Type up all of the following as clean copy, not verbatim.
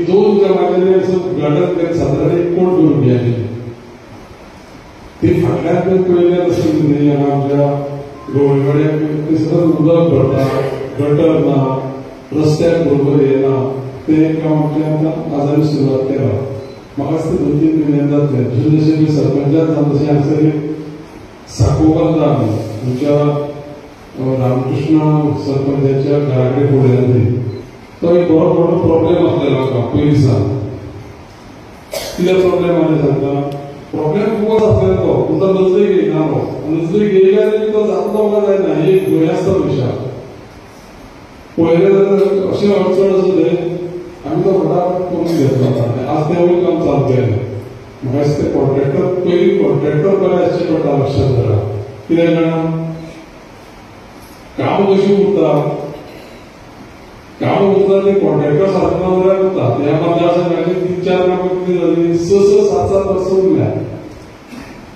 दोन जमान्याने असं गटात साधारण 1 कोटी रुपयाचे ते फाटल्यात पयल्यात असेल आमच्या गोवळवाड्याक ते सतत उदक भरता, गटर ना, रस्त्याक बरोबर येना, ते काम आमच्या आता आजारी सुरुवात केला. म्हाका दिसता 2-3 म्हयने जातले. जशें जशें सरपंचाक जाता तशें हांगसर साकोबार जाता आमच्या रामकृष्ण सरपंचाच्या घरा कडेन फुडें तो एक बरो मोठो प्रॉब्लेम आसलेलो म्हाका पयलीं सावन. कितें प्रॉब्लेम आनी सांगता, प्रॉब्लेम खूब आसलेलो तो तुमकां नजरेक येयनालो. नजरेक येयल्यार तो जातलो काय जायना ही एक दुयेंसाचो विशय. पळयलें जाल्यार अशें अडचण आसले आमी तो फटाफट करून घेतलो. आज तेवूय काम चालू केलें. म्हाका दिसता कॉन्ट्रॅक्टर पयलीं कॉन्ट्रॅक्टर बरें आसचे पडटा लक्षांत धरा. कित्याक जाणा काम कशी उरता, काम उरता ते कॉन्ट्रॅक्टर सारको जाल्यार उरता. ह्या मतदारसंघाची 3-4 कामां कितें जालीं 6-7 वर्सां उरल्या.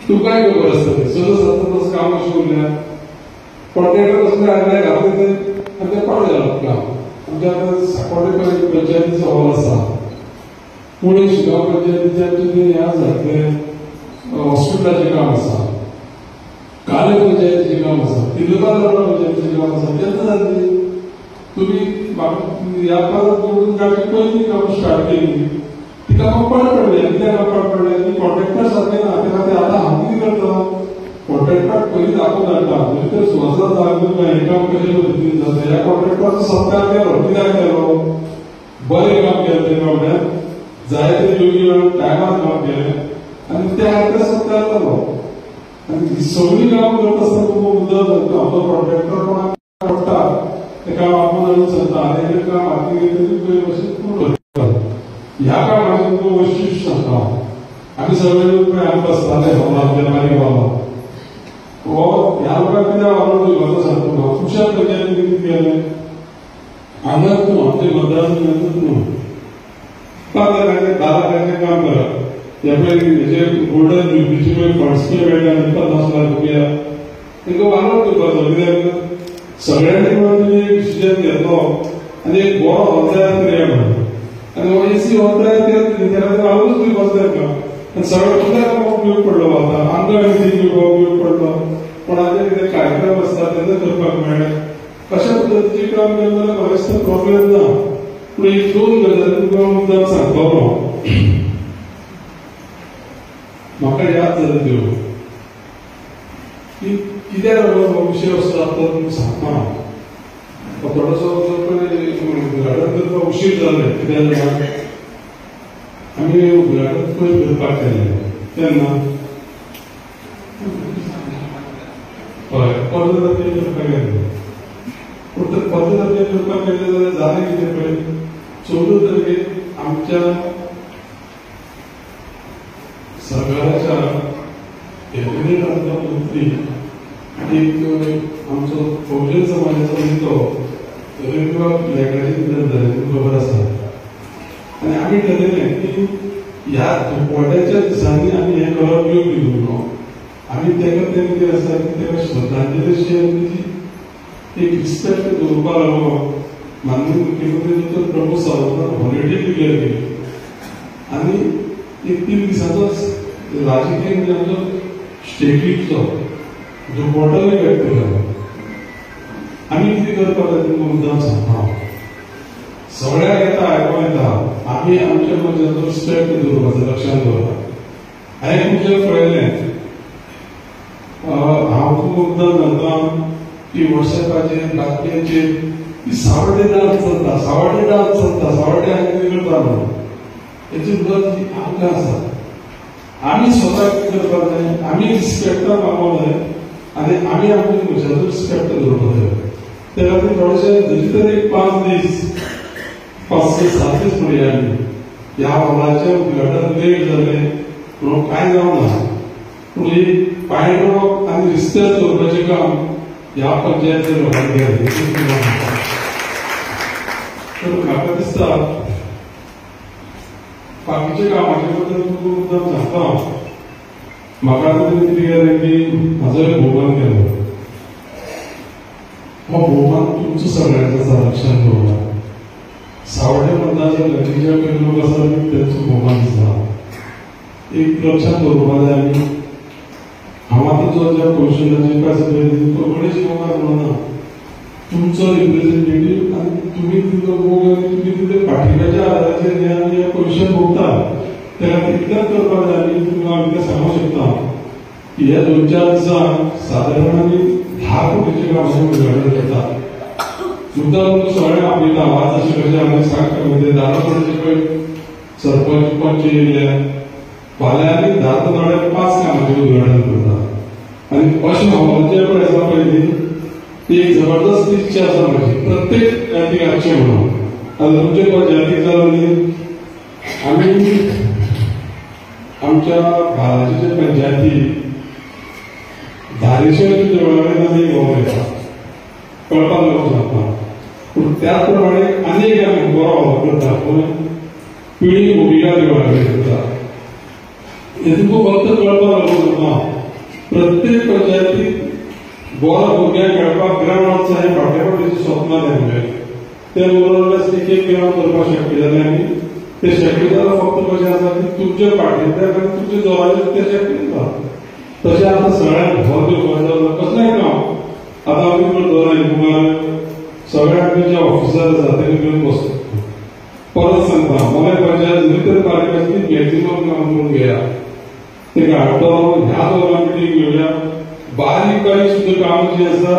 तुकाय खबर आसता तें 6-7 वर्सां काम कशें उरल्या. कॉन्ट्रॅक्टर कसले आयले घातले ते पाड जालो काम. आमच्या आतां सांकवाडे पंचायतीचो हॉल आसा, पुणे शिगांव पंचायतीचे आमचे हें आसा तें हॉस्पिटलाचें काम आसा, काले पंचायतीचें काम आसा, तिलकाला पंचायतीचें काम आसा. केन्ना जातली तुमी ह्या परत निवडून काडची पयलीं काम स्टार्ट केली ती कामां पाड पडल्या. कित्याक पाड पडल्या की कॉन्ट्रॅक्टर सारके ना. ते खातीर आतां हांव कितें करता, कॉन्ट्रॅक्टाक पयलीं दाखोवन हाडटा म्हणजे तर सुवासा जागून हें काम कशें पद्दतीन जाता. ह्या कॉन्ट्रॅक्टराचो सत्कार केलो. कित्याक केलो, बरें काम केलें ते बाबड्यान, जाय ते योग्य टायमार काम केलें आनी त्या खातीर सत्कार जालो. आनी ही सगळीं काम करता आसतना तुमकां मुद्दत जाता तो कॉन्ट्रॅक्टर कोणाक पडटा तें काम आपूण हाडून सांगता आनी तें काम हाती घेतली बरे भशेन पूर्ण करता. ह्या कामाचें तुमकां वैशिश्ट सांगता. आमी सगळे आमी बसताले हॉलांतले मागीर हॉलांत हो ह्या लोकांक कित्याक आवडलो तो सांगता म्हाका. खुशाल पंचायतीन कितें केलें हांगाच न्हू आमच्या मतदारसंघांतूच न्हू 5 लाखाचें 10 लाखाचें काम करप. ह्या पळय हेजे गोल्डन जुबलीचे पळय फंड्स पळय मेळटा 50 लाख रुपया तांकां वालोर करपाचो. कित्याक सगळ्यांनी मेळून एक डिसिजन घेतलो आनी एक बरो हॉल तयार करया म्हणून. आनी हो एसी हॉल तयार केलो त्या खातीर हांवूच दिवपाचो तांकां. आनी सगळ्या कित्याक म्हाका उपयोग पडलो आतां आमकां उपयोग पडलो. कोणाचे कितें कार्यक्रम आसता तेन्ना करपाक मेळ्ळें. अशा पद्दतीचें काम केलें जाल्यार म्हाका दिसता प्रॉब्लेम ना. पूण एक 2 गजाली तुमकां मुद्दाम सांगतलो. म्हाका याद जाल्यो त्यो की कित्याक हो विशय असो जाता तो तुमकां सांगता. थोडोसो उद्घाटन करपाक उशीर जालें. कित्याक जाणां आमी उद्घाटन पयर करपाक केल्लें तेन्ना हय 15 तारखेक करपाक गेल्लें. पूण 15 तारखेक करपाक गेल्लें जाल्यार जालें कितें पळय 14 तारखेक आमच्या सरकाराच्या कॅबिनेट आमच्या मंत्री एक आमचो बहुजन समाजाचो नेतो लेखनाची खबर आसा. आनी आमी ठरयलें की ह्या व्हड्याच्या दिसांनी आमी हें करप योग्य न्हू. आमी तेका तें कितें आसा की तेका श्रद्धांजली अशी एक रिस्पेक्ट दवरपा लागलो. माननीय मुख्यमंत्री डॉ. प्रमोद सावंतान हॉलिडे डिक्लेअर केली आनी एक 3 दिसांचो राजकीय म्हणजे आमचो स्टेटीचो जो पोर्टल व्यक्त केलो. आमी कितें करपाक जाय तुमकां मुद्दाम सांगता. सगळ्याक येता आयकूंक येता आमी आमच्या मनशाचो रिस्पेक्ट दवरपाचो लक्षांत दवरता. हांवें तुमचें पळयलें हांव तुमकां मुद्दाम सांगता की वॉट्सॅपाचेर बातम्यांचेर सावड्डे डान्स चलता सावड्डे डान्स चलता सावड्डे आमी कितें करता म्हणून हेची मदत आमकां आसा. आमी स्वता कितें करपाक जाय आमी रिस्पेक्टान वागोवंक जाय आनी आमी आमच्या मनशाचो रिस्पेक्ट दवरपाक जाय. त्या खातीर थोडेशें जरी तर एक 5 दीस 5-7 दीस म्हणया आमी ह्या हॉलाचें उद्घाटन लेट जालें म्हणून कांय जावना. पूण ही पांयडो आनी रिस्पेक्ट दवरपाचें काम ह्या पंचायती लोकांनी केलें. तर म्हाका दिसता बाकीच्या कामाचे बद्दल तुमकां मुद्दाम सांगता. म्हाका कितें केलें की म्हाजो एक भोवमान केलो. हो भोवमान तुमचो सगळ्यांचो आसा लक्षांत दवरा. सावड्डे मतदारसंघाचे जे काही लोक असतात त्यांचं भोवमान दिसता एक लक्षात दवरपा जाय आमी हांव आतां जो ज्या पोजिशनाचेर प्रेसिडेंट तो गणेश गोगार म्हणना तुमचो रिप्रेझेंटेटिव्ह आनी तुमी तितलो मोग आनी तुमी तितले पाठिंब्याच्या आदाराचेर जे आमी पोजिशन भोगता त्या खातीर इतलेंच करपाक जाय आनी तुमकां हांव इतलें सांगूंक शकता की ह्या 2-4 दिसांक सादारण आमी 10 कोटीचें काम उद्घाटन करता मुद्दाम सगळ्यांक आपयता आज अशें कशें आमी सांगता म्हणजे 10 कोटीचे पळय सरपंच पंच येयले फाल्यां आनी 10 नोव्हेंबर 5 कामाचें उद्घाटन करता आनी अशें हॉलाचें पळय आसा पयलीं एक जबरदस्त इच्छा आसा म्हजी प्रत्येक जातीक हाडचें म्हणून आतां तुमचे पंचायतीक जालो न्ही आमी आमच्या भागाचे जे पंचायती धारेश्वर देवळाकडे आमी भोंवून येता कळपाक लागून सांगता पूण त्याच प्रमाणे आनीक आमी बरो हॉल करता खंय पिळी भुमिका देवळाकडे करता हे तुमकां फक्त कळपाक लागून सांगता प्रत्येक पंचायतीक बरो भुरग्यांक खेळपाक ग्रावंड आसा हें फाटल्या फावटीचें स्वप्न जालें ते बरोबर एक ग्रावंड करपाक शक्य जालें आनी ते शक्य जाल्यार फक्त कशें आसा की तुमचे पाठिंब्याक आनी तुमचे जोराचेर ते शक्य जाता तशें आतां सगळ्यांक भर दिवपाक जाय कसलेंय काम आतां आमी तुका दवरले तुमकां सगळ्यांक जे ऑफिसर आसा ते घेवन बसता परत सांगता मोबायल पंचायत भितर पालिकेची मॅक्झिमम काम करून घेया ते हाडटलो ह्या दोगां मिटींग घेवया बारीक बारीक सुद्दां कामां जी आसा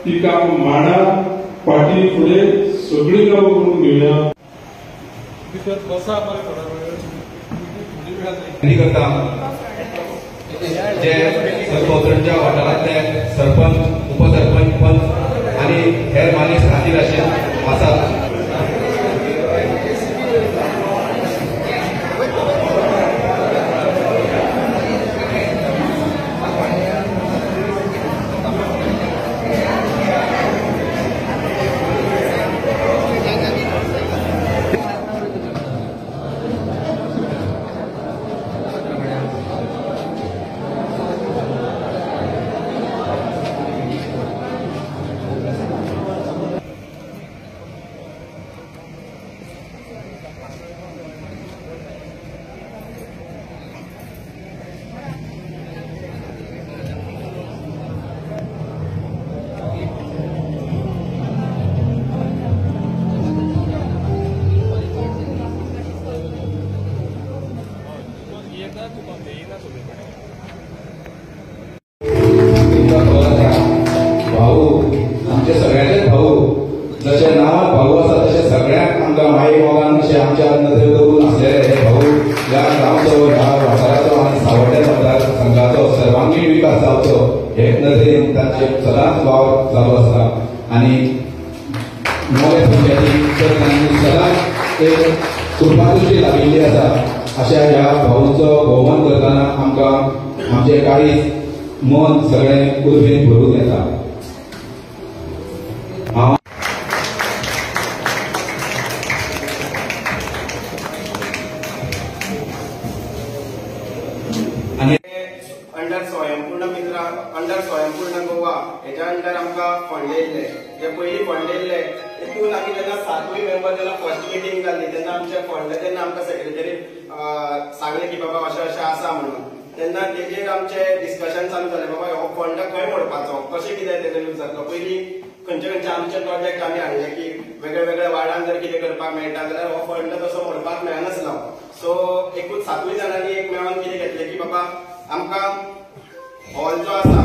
ती कामां मांडा फाटी फुडें सगळीं कामां करून घेवया करता जे सरपंचांच्या वाठारांतले सरपंच उपसरपंच पंच आनी हेर मानीस खातीर अशें आसात भाऊ आमचे सगळ्यांचेच भाऊ जसे नावात भाऊ आसा तसे सगळ्यांक आमकां माई मोगान अशें आमच्या नदरेर दवरून आसलेले हे भाऊ ह्या गांवचो ह्या वाठाराचो आनी सावड्डे मतदारसंघाचो सर्वांगीण विकास जावचो हे नदरेन तांचे सदांच वावर चालू आसता आनी मोगे पंचायतीक तर तांणी सदांच एक कृपादृश्टी लागिल्ली आसा अशा ह्या भाऊंचो भोवमान करतना आमकां आमचे काळीज मन सगळें उर्बेन भरून येता अंडर स्वयंपूर्ण मित्र अंडर स्वयंपूर्ण गोवा हेच्या अंडर आमकां फंड येयल्ले जे पयलीं फंड येयल्ले तितून आमी जेन्ना 7वी मेंबर जेन्ना फर्स्ट मिटींग जाल्ली तेन्ना आमचे फंड तेन्ना आमकां सेक्रेटरी सांगलें की बाबा अशें अशें आसा म्हणून तेन्ना तेजेर आमचे डिस्कशन चालू जालें बाबा हो फंड खंय मोडपाचो कशें कितें तेजो यूज जातलो पयलीं खंयचे आमचे प्रोजेक्ट आमी हाडले की वेगळ्या वेगळ्या वार्डान जर कितें करपाक मेळटा जाल्यार हो फंड तसो मोडपाक मेळनासलो सो एकूच 7वी जाणांनी एक मेळोन कितें घेतलें की बाबा आमकां हॉल जो आसा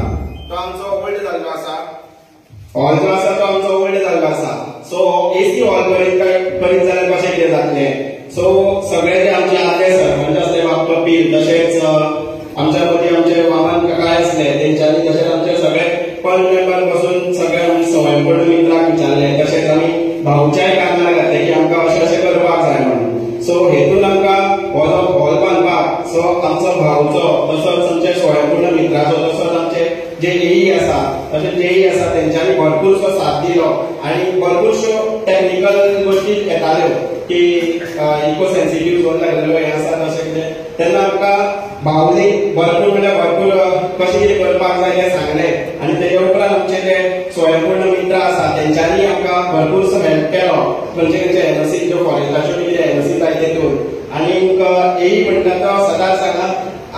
तो आमचो ओल्ड जाल्लो आसा हॉल जो आसा तो आमचो ओल्ड जाल्लो आसा सो एसी हॉल करीत जाल्यार कशें कितें जातलें सो सगळे जे आमचे आदले सरपंच आसले वा कपील तशेंच आमच्या मदीं आमचे वामन काकाय आसले तेंच्यांनी तशेंच आमचे सगळे पंच मेंबर बसून सगळे आमी स्वयंपूर्ण मित्राक विचारले तशेंच आमी भाऊच्याय कानार घातले की आमकां अशें अशें करपाक जाय म्हणून सो हेतून आमकां हो जो हॉल बांदपाक सो आमचो भाऊचो तसोच आमचे स्वयंपूर्ण मित्राचो तसोच आमचे जे एई आसा तशेंच जेई आसा तेंच्यांनी भरपूरसो साथ दिलो आनी भरपूरश्यो टॅक्निकल गोश्टी येताल्यो की इको सेन्सिटिव्ह झोन लागलेलो हें आसा तशें कितें तेन्ना आमकां भाऊनी भरपूर म्हणल्यार भरपूर कशें कितें करपाक जाय तें सांगलें आनी तेजे उपरांत आमचे जे स्वयंपूर्ण मित्र आसा तेंच्यांनी आमकां भरपूरसो हेल्प केलो खंयचे खंयचे एनओसी ज्यो फॉरेस्टाच्यो कितें एनओसी जाय तेतून आनीक येई म्हणटा तो सदांच सांगात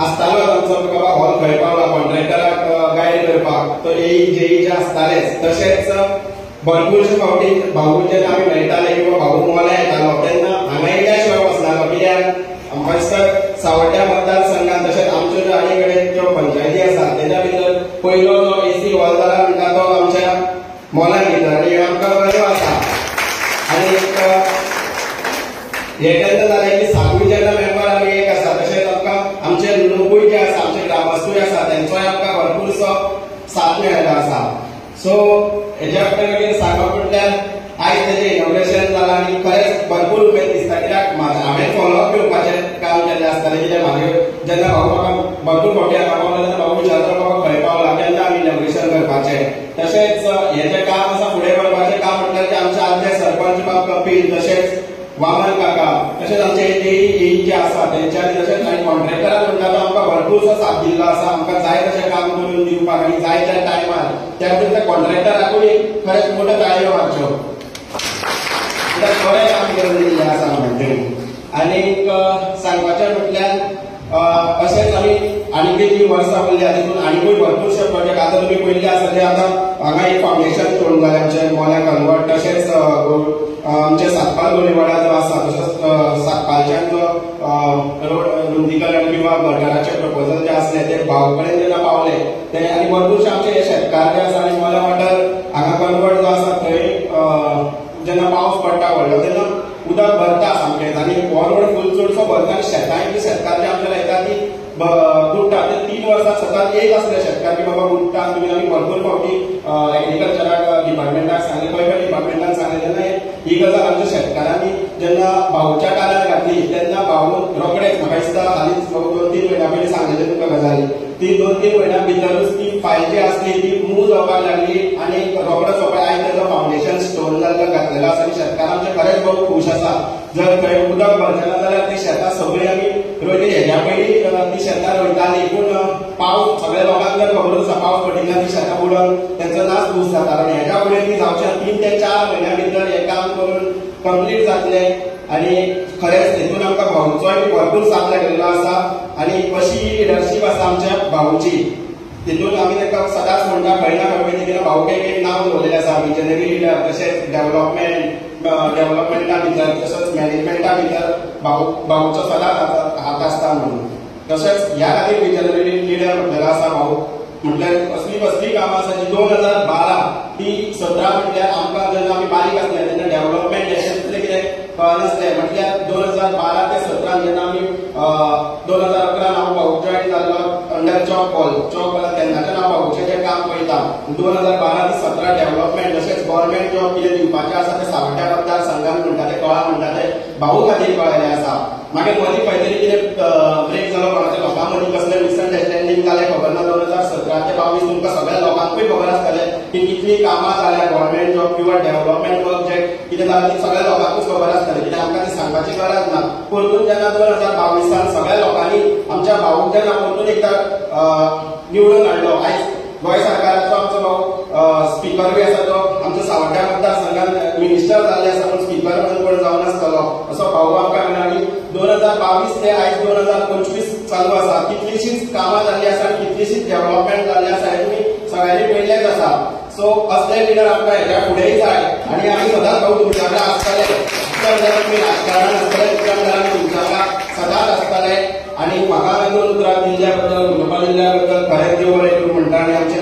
आसतालो आमचो बाबा हॉल खंय पावला कॉन्ट्रॅक्टराक गायड करपाक तो येई जेई जे आसतालेच तशेंच भरपूरशे फावटी भाऊ जेन्ना आमी मेळटाले किंवा भाऊ मोला येतालो तेन्ना हांगा येयल्या शिवाय वचनालो कित्याक आमकां दिसता सावड्ड्या मतदारसंघात तशेंच आमच्यो ज्यो आनी कडेन ज्यो पंचायती आसात तेच्या भितर पयलो जो एसी हॉल जाला म्हणटा तो आमच्या मोलान भितर आनी आमकां बरो आसा आनीक हे केन्ना जालें की सातवी जेन्ना मेंबर आमी एक आसा तशेंच आमकां आमचे लोकूय जे आसा आमचे ग्रामस्तूय आसा तेंचोय आमकां भरपूरसो साथ मेळ्ळो आसा सो हेच्या बद्दल कितें सांगप म्हटल्यार आयज तेजें इनॉग्रेशन जालां आनी खरेंच भरपूर उमेद दिसता कित्याक हांवें फॉलोअप घेवपाचें काम केल्लें आसतालें कित्याक म्हागे जेन्ना भाऊ म्हाका भरपूर फावटी हांगा पावलो तेन्ना भाऊ विचारता बाबा खंय पावला केन्ना आमी इनॉग्रेशन करपाचें तशेंच हें जें काम आसा फुडें व्हरपाचें काम म्हटल्यार ते आमचे आदले सरपंच बाब कपील तशेंच वामन काका तशेंच आमचे येई जे आसा तेंच्यांनी तशेंच आनी कॉन्ट्रॅक्टरान म्हणटा तो आमकां भरपूरसो साथ दिल्लो आसा आमकां जाय तशें काम करून दिवपाक आनी जाय त्या टायमार त्या खातीर त्या कॉन्ट्रॅक्टराकूय खरेंच मोठ्यो ताळयो मारच्यो कित्याक बरें काम करून दिल्लें आसा म्हणटरी आनीक सांगपाचें म्हटल्यार अशेंच आमी आनीकय जी वर्सां उरल्या तितून आनीकूय भरपूरशे प्रोजेक्ट आतां तुमी पयले आसा ते आतां हांगा एक फावंडेशन सोडून जालें आमचें मोल्या कन्वर्ट तशेंच आमचे सातपाल गोलीवाडा जो आसा तसोच सातपालच्यान जो रोड रुंदीकरण किंवा गटाराचे प्रपोजल जे आसले ते भाव कडेन जेन्ना पावले ते आनी भरपूरशे आमचे शेतकार जे आसा आनी मोल्या वाठार हांगा कन्वर्ट जो आसा थंय जेन्ना पावस पडटा व्हडलो तेन्ना उदक भरता सामकें आनी हो रोड फूल चडसो भरता आनी शेतांय शेतकार जे आमचे लायता ती बुडटा ते 3 वर्सां सतत एक आसले शेतकार की बाबा बुडटा तुमी आमी भरपूर फावटी एग्रीकल्चराक डिपार्टमेंटाक सांगले खंय डिपार्टमेंटान सांगले तेन्ना ही गजाल आमच्या शेतकारांनी जेन्ना भाऊच्या काळार घातली तेन्ना भाऊन रोखडेच म्हाका दिसता हालींच 2-3 म्हयन्या पयलीं सांगलेले तुमकां गजाली ती 2-3 म्हयन्या भितरूच ती फायल जी आसली ती मूव जावपाक लागली आनी रोखडोच सोंपय आयज तेजो फावंडेशन स्टोन घातलेलो आसा आनी शेतकार आमचे खरेंच भोव खूश आसा जर थंय उदक भरचें जाल्यार ती शेतां सगळीं आमी रोयली हेज्या पयलीं ती शेतां रोयतालीं पूण पावस सगळ्या लोकांक जर खबर आसा पावस पडिल्ल्यान ती शेतां बुडोवन तेंचो नाश धूस जाता आनी हेज्या फुडें ती जावचें 3 ते 4 म्हयन्या भितर हें काम करून कंप्लीट जातलें आनी खरेंच हेतून आमकां भाऊचोय भरपूर साथ लागलेलो आसा आनी अशी लिडरशीप आसा आमच्या भाऊची तितून आमी ताका सदांच म्हणटा खंय ना खंय कितें भाऊक एक नांव दवरलेलें आसा विजनरी लिडर तशेंच डेव्हलपमेंटा भितर तसोच मॅनेजमेंटा भितर भाऊचो सदांच हात आसता म्हणून तशेंच ह्या खातीर विजनरी लिडर म्हणलेलो आसा भाऊ म्हटल्यार कसली कामां आसा जी 2012 ती 17 म्हटल्यार आमकां जेन्ना आमी बारीक आसले तेन्ना डेव्हलपमेंट हें तितलें कितें कळनासलें म्हटल्यार 2012 ते 17 जेन्ना आमी 2011 हांव भाऊ जॉयन जाल्लो अंडर चॉक हॉल तेन्नाच्यान हांव भाऊचें जें काम पळयता 2012 ते 17 डेव्हलपमेंट तशेंच गव्हर्मेंट जॉब कितें दिवपाचें आसा ते सावड्ड्या मतदारसंघान म्हणटा ते कळा म्हणटा ते भाऊ खातीर कळयलें आसा मागीर मदीं खंय तरी कितें ब्रेक जालो कोणाच्या लोकां मदीं कसलें मिसअंडरस्टँडींग जालें खबर ना 2017 ते 22 तुमकां सगळ्या लोकांकूय खबर आसतलें की कितलीं कामां जाल्या गव्हर्मेंट जॉब किंवा डेव्हलपमेंट वर्क जे कितें जालां ती सगळ्या लोकांकूच खबर आसतलें कित्याक आमकां ती सांगपाची गरज ना परतून जेन्ना 2022 सगळ्या लोकांनी आमच्या भाऊक जेन्ना परतून एकदां निवडून हाडलो आयज गोंय सरकाराचो आमचो भाऊ स्पीकरूय आसा तो आमच्या सावड्ड्या मतदारसंघात मिनिस्टर जाल्ले आसा पूण स्पीकर म्हणून कोण जावन नासतलो असो भाऊ आमकां मेळ्ळा आनी 2022 ते आयज 2025 चालू आसा कितलीशींच कामां जाल्लीं आसा आनी कितलीशींच डेव्हलपमेंट जाल्लें आसा हें तुमी सगळ्यांनी पळयलेंच आसा सो असले लिडर आमकां हेच्या फुडेंय जाय आनी आमी सदांच भाऊ तुमच्या वांगडा आसतले तुमी राजकारणान आसतले तुमच्या तुमच्या वांगडा सदांच आसतले आनी म्हाका दोन उतरां दिल्ल्या बद्दल उलोवपाक दिल्ल्या बद्दल खरेंच देव बरें करूं म्हणटा आनी आमचे